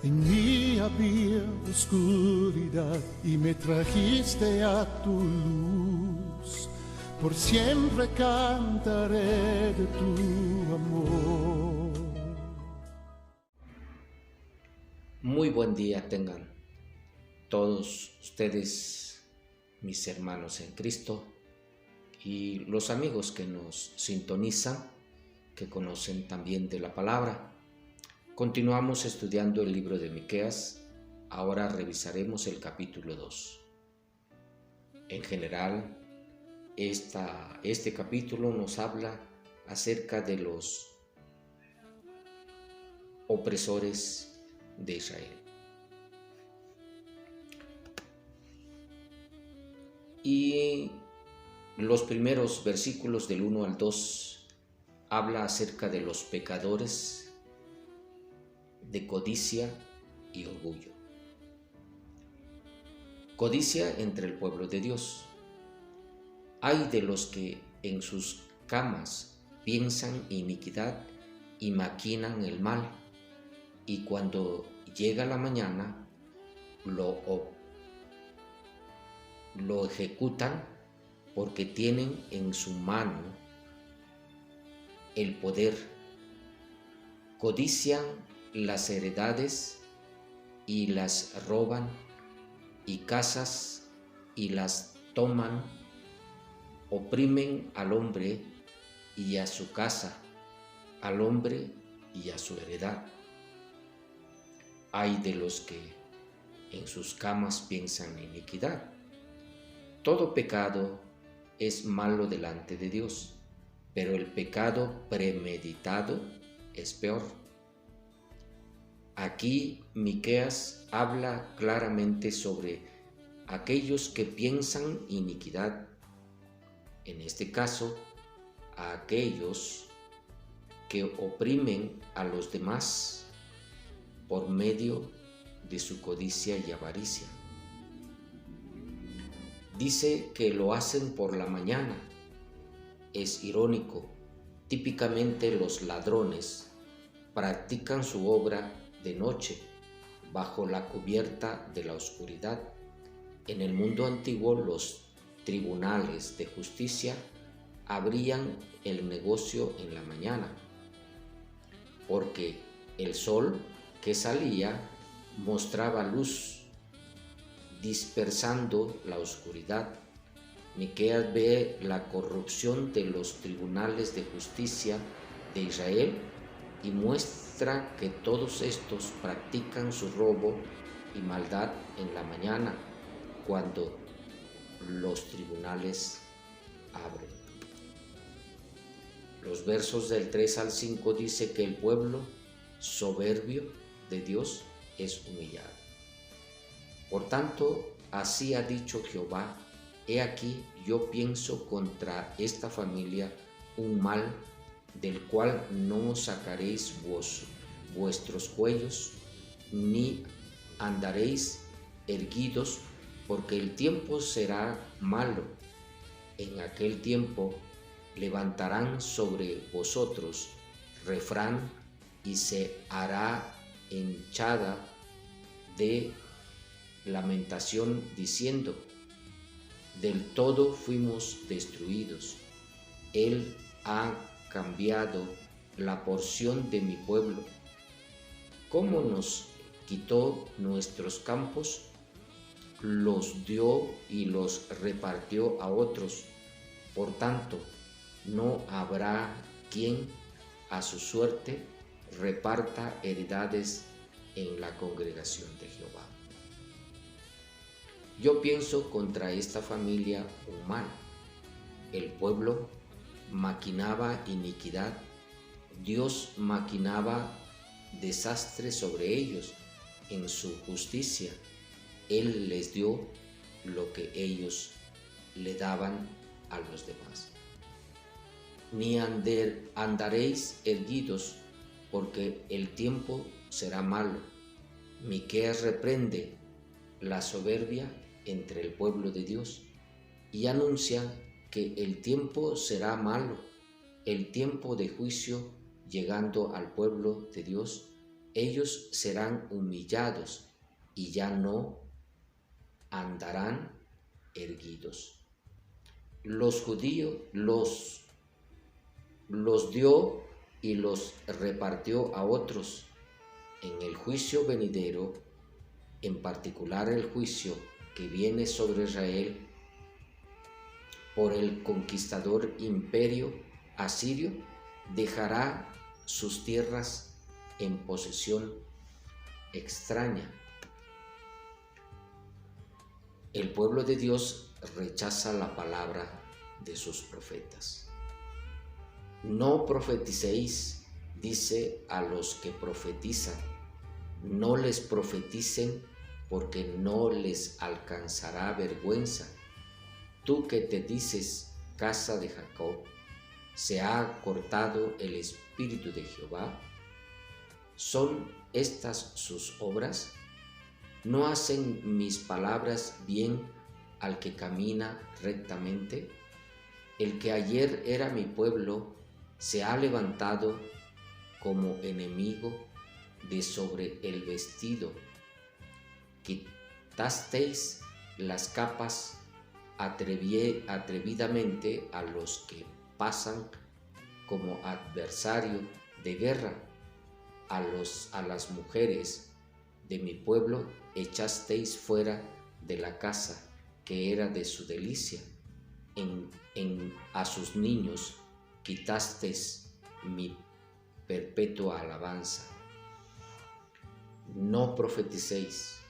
En mí había oscuridad y me trajiste a tu luz. Por siempre cantaré de tu amor. Muy buen día tengan todos ustedes, mis hermanos en Cristo, y los amigos que nos sintonizan, que conocen también de la palabra. Continuamos estudiando el libro de Miqueas. Ahora revisaremos el capítulo 2. En general, este capítulo nos habla acerca de los opresores de Israel. Y los primeros versículos del 1 al 2 habla acerca de los pecadores de codicia y orgullo. Codicia entre el pueblo de Dios. Ay de los que en sus camas piensan iniquidad y maquinan el mal, y cuando llega la mañana lo ejecutan, porque tienen en su mano el poder. Codician las heredades y las roban, y casas y las toman. Oprimen al hombre y a su casa, al hombre y a su heredad. Ay de los que en sus camas piensan iniquidad. Todo pecado es malo delante de Dios, pero el pecado premeditado es peor. Aquí Miqueas habla claramente sobre aquellos que piensan iniquidad, en este caso, a aquellos que oprimen a los demás por medio de su codicia y avaricia. Dice que lo hacen por la mañana. Es irónico. Típicamente los ladrones practican su obra de noche, bajo la cubierta de la oscuridad. En el mundo antiguo, los tribunales de justicia abrían el negocio en la mañana, porque el sol que salía mostraba luz, dispersando la oscuridad. Miqueas ve la corrupción de los tribunales de justicia de Israel y muestra que todos estos practican su robo y maldad en la mañana, cuando los tribunales abren. Los versos del 3 al 5 dice que el pueblo soberbio de Dios es humillado. Por tanto, así ha dicho Jehová: he aquí, yo pienso contra esta familia un mal del cual no sacaréis vuestros cuellos, ni andaréis erguidos, porque el tiempo será malo. En aquel tiempo levantarán sobre vosotros refrán, y se hará henchada de lamentación, diciendo: del todo fuimos destruidos. Él ha cambiado la porción de mi pueblo. ¿Cómo nos quitó nuestros campos? Los dio y los repartió a otros. Por tanto, no habrá quien a su suerte reparta heredades en la congregación de Jehová. Yo pienso contra esta familia un mal. El pueblo maquinaba iniquidad, Dios maquinaba desastre sobre ellos. En su justicia, Él les dio lo que ellos le daban a los demás. Ni andaréis erguidos, porque el tiempo será malo. Miqueas reprende la soberbia entre el pueblo de Dios y anuncia que el tiempo será malo, el tiempo de juicio llegando al pueblo de Dios, ellos serán humillados y ya no andarán erguidos. Los judíos los dio y los repartió a otros. En el juicio venidero, en particular el juicio que viene sobre Israel por el conquistador imperio asirio, dejará sus tierras en posesión extraña. El pueblo de Dios rechaza la palabra de sus profetas. No profeticéis, dice a los que profetizan, no les profeticen porque no les alcanzará vergüenza. Tú que te dices casa de Jacob, ¿se ha cortado el espíritu de Jehová? ¿Son estas sus obras? ¿No hacen mis palabras bien al que camina rectamente? El que ayer era mi pueblo se ha levantado como enemigo de sobre el vestido. Quitasteis las capas atrevidamente a los que pasan como adversario de guerra. A las mujeres de mi pueblo echasteis fuera de la casa que era de su delicia. A sus niños quitasteis mi perpetua alabanza. No profeticéis.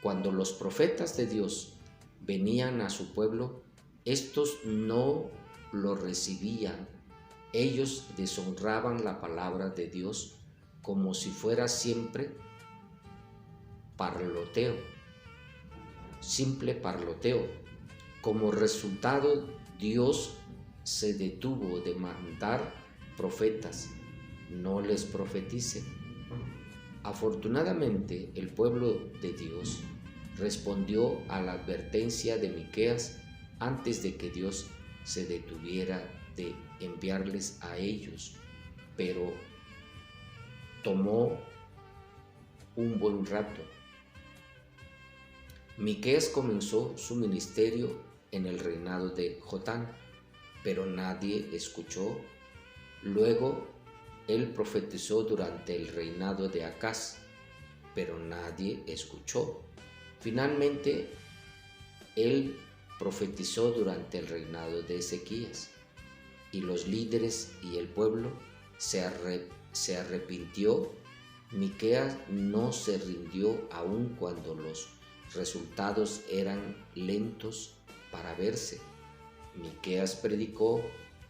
Cuando los profetas de Dios venían a su pueblo, estos no lo recibían. Ellos deshonraban la palabra de Dios como si fuera siempre parloteo, simple parloteo. Como resultado, Dios se detuvo de mandar profetas, no les profeticen. Afortunadamente, el pueblo de Dios respondió a la advertencia de Miqueas antes de que Dios se detuviera de enviarles a ellos, pero tomó un buen rato. Miqueas comenzó su ministerio en el reinado de Jotán, pero nadie escuchó. Luego él profetizó durante el reinado de Acaz, pero nadie escuchó. Finalmente, él profetizó durante el reinado de Ezequías, y los líderes y el pueblo se arrepintió. Miqueas no se rindió aun cuando los resultados eran lentos para verse. Miqueas predicó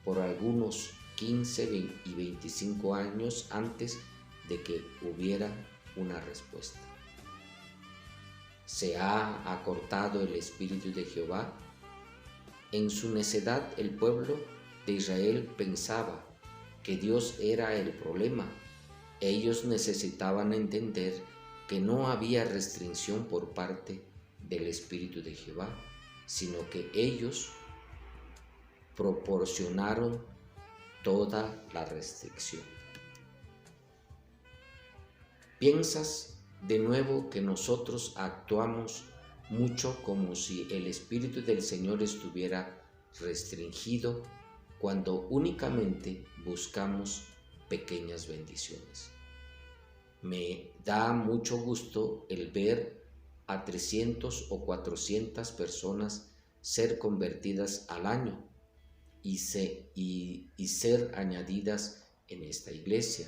por algunos 15 y 25 años antes de que hubiera una respuesta. ¿Se ha acortado el espíritu de Jehová? En su necedad el pueblo de Israel pensaba que Dios era el problema. Ellos necesitaban entender que no había restricción por parte del espíritu de Jehová, sino que ellos proporcionaron toda la restricción. ¿Piensas de nuevo que nosotros actuamos mucho como si el Espíritu del Señor estuviera restringido cuando únicamente buscamos pequeñas bendiciones? Me da mucho gusto el ver a 300 o 400 personas ser convertidas al año y ser añadidas en esta iglesia.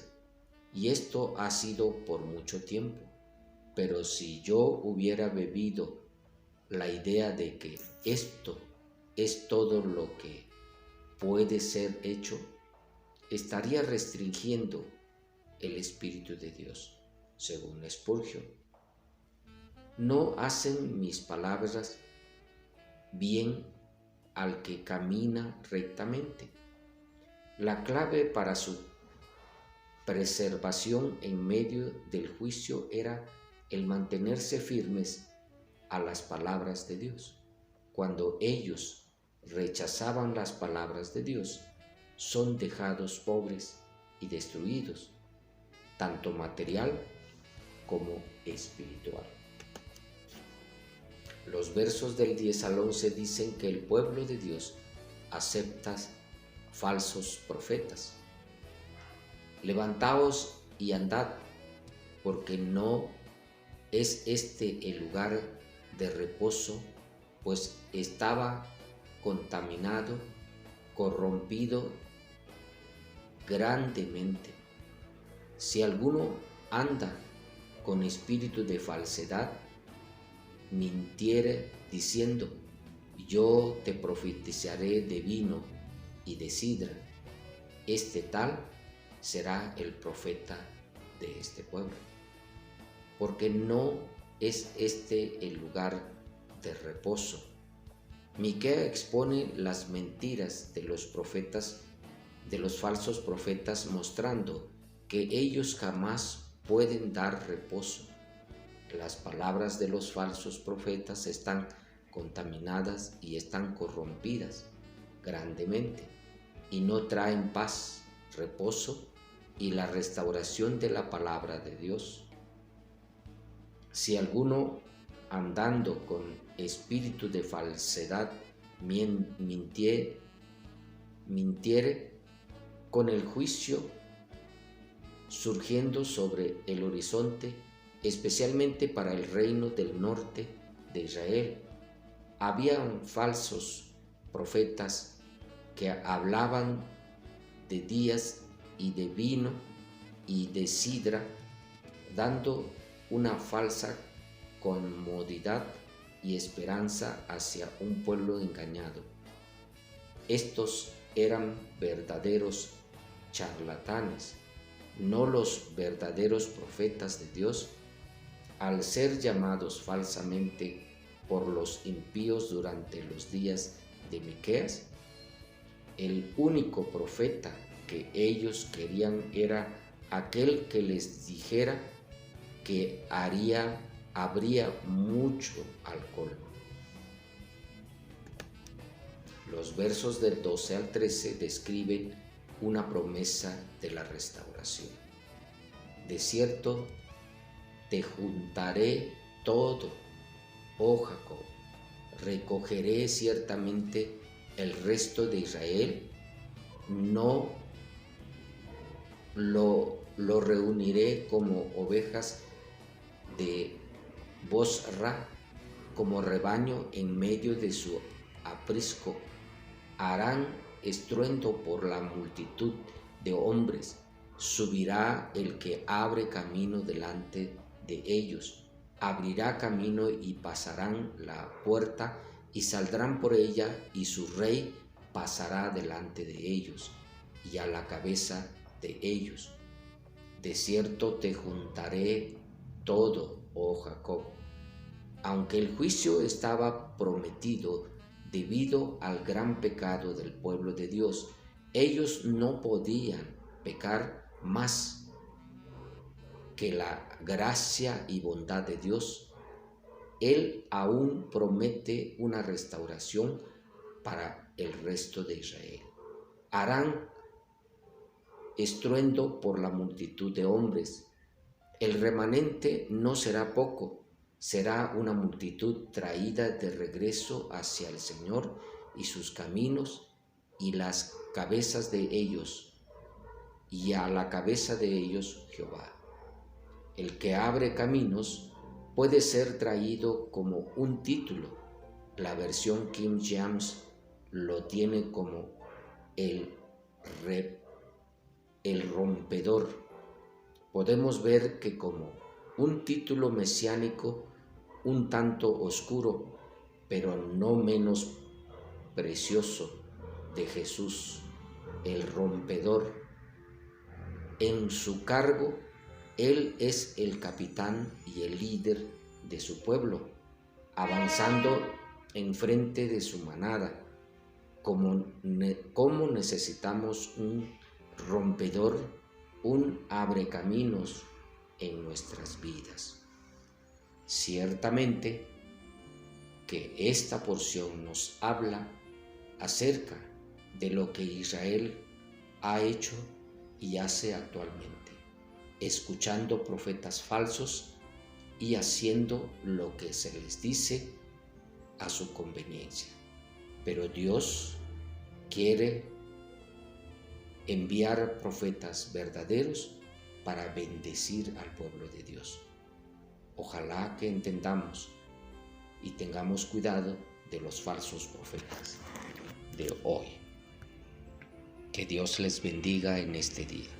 Y esto ha sido por mucho tiempo. Pero si yo hubiera bebido la idea de que esto es todo lo que puede ser hecho, estaría restringiendo el Espíritu de Dios, según Spurgeon. No hacen mis palabras bien al que camina rectamente. La clave para su preservación en medio del juicio era el mantenerse firmes a las palabras de Dios. Cuando ellos rechazaban las palabras de Dios, son dejados pobres y destruidos. tanto material como espiritual. Los versos del 10 al 11 dicen que el pueblo de Dios acepta falsos profetas. Levantaos y andad, porque no es este el lugar de reposo, pues estaba contaminado, corrompido grandemente. Si alguno anda con espíritu de falsedad, mintiere diciendo: yo te profetizaré de vino y de sidra, este tal será el profeta de este pueblo, porque no es este el lugar de reposo. Miquea expone las mentiras de los profetas, de los falsos profetas, mostrando que ellos jamás pueden dar reposo. Las palabras de los falsos profetas están contaminadas y están corrompidas grandemente y no traen paz, reposo y la restauración de la palabra de Dios. Si alguno andando con espíritu de falsedad mintiere con el juicio surgiendo sobre el horizonte, especialmente para el reino del norte de Israel. Habían falsos profetas que hablaban de días y de vino y de sidra, dando una falsa comodidad y esperanza hacia un pueblo engañado. Estos eran verdaderos charlatanes, no los verdaderos profetas de Dios. Al ser llamados falsamente por los impíos durante los días de Miqueas, el único profeta que ellos querían era aquel que les dijera que habría mucho alcohol. Los versos del 12 al 13 describen una promesa de la restauración. De cierto, te juntaré todo, oh Jacob, recogeré ciertamente el resto de Israel, no lo reuniré como ovejas de Bosra, como rebaño en medio de su aprisco. Harán estruendo por la multitud de hombres. Subirá el que abre camino delante de ellos. Abrirá camino y pasarán la puerta y saldrán por ella, y su rey pasará delante de ellos y a la cabeza de ellos. De cierto te juntaré todo, oh Jacob. Aunque el juicio estaba prometido debido al gran pecado del pueblo de Dios, ellos no podían pecar más que la gracia y bondad de Dios. Él aún promete una restauración para el resto de Israel. Harán estruendo por la multitud de hombres. El remanente no será poco, será una multitud traída de regreso hacia el Señor y sus caminos y las cabezas de ellos, y a la cabeza de ellos Jehová. El que abre caminos puede ser traído como un título. La versión King James lo tiene como el rompedor. Podemos ver que como un título mesiánico un tanto oscuro, pero no menos precioso, de Jesús, el rompedor. En su cargo, Él es el capitán y el líder de su pueblo, avanzando en frente de su manada. Como necesitamos un rompedor, un abrecaminos en nuestras vidas. Ciertamente que esta porción nos habla acerca de lo que Israel ha hecho y hace actualmente. escuchando profetas falsos y haciendo lo que se les dice a su conveniencia. Pero Dios quiere enviar profetas verdaderos para bendecir al pueblo de Dios. Ojalá que entendamos y tengamos cuidado de los falsos profetas de hoy. Que Dios les bendiga en este día.